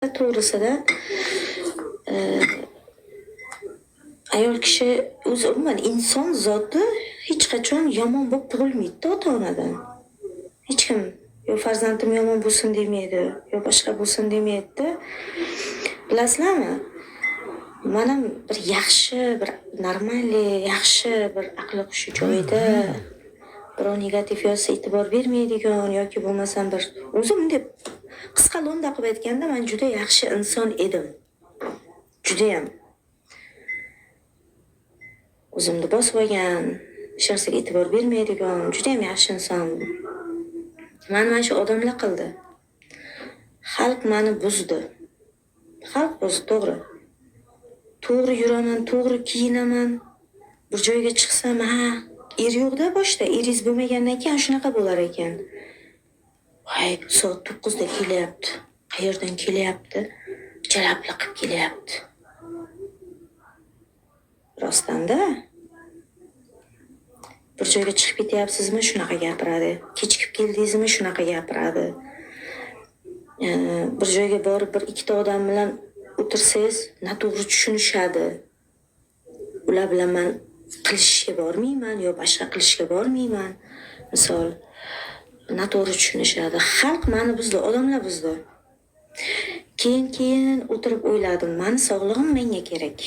to'g'risida ayol kishi o'zi umuman inson zoti hech qachon yomon bo'lib tug'ilmaydi ota-onadan. Hech kim yo farzandim yomon bo'lsin demaydi, yo boshqa bo'lsin demaydi. Bilasizlarmi? Mana bir yaxshi, bir normalniy, yaxshi bir aqli hushi joyida, birov negativ yozsa e'tibor bermaydigan yoki bo'lmasam bir o'zim deb qisqa lo'nda qilib aytganda men juda yaxshi inson edim. Judayam. O'zimni bosib olgan, hech narsaga e'tibor bermaydigan, judayam yaxshi inson. Mana shu odamlar qildi. Xalq meni buzdi. Xalq buzdi, to'g'ri. To'g'ri yuraman, to'g'ri kiyinaman. Bir joyga chiqsam, er yo'qda boshda, eringiz bo'lmagandan keyin shunaqa bo'lar ekan. Voy, soat 9da kelyapti. Qayerdan kelyapti? Jalabli qilib kelyapti. Rostanda bir joyga chiqib ketyapsizmi, shunaqa gapiradi. Kechikib keldingizmi, shunaqa gapiradi. Bir joyga borib bir ikkita odam bilan o'tirsangiz, noto'g'ri tushunishadi. Ular bilan men qilishga bormayman yo boshqa qilishga bormayman. Misol, noto'g'ri tushunishadi. Xalq meni buzdi, odamlar buzdi. Keyin o'tirib o'yladim, meni sog'lig'im menga kerak.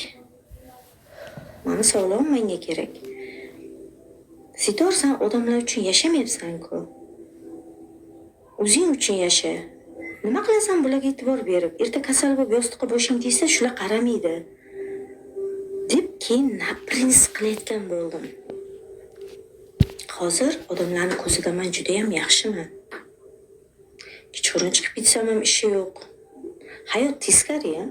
Meni sog'lig'im menga kerak. Sen odamlar uchun yashamayapsan-ku. O'zing uchun yasha. Nima qilasan bularga e'tibor berib? Erta kasal bo'lib yostiqqa boshing tegsa, shular qaramaydi. Deb keyin naprinz qilayotgan bo'ldim. Hozir odamlarning ko'zida men juda ham yaxshiman. Kechqurun chiqib ketsam ham ishi yo'q. Hayot teskari-ya.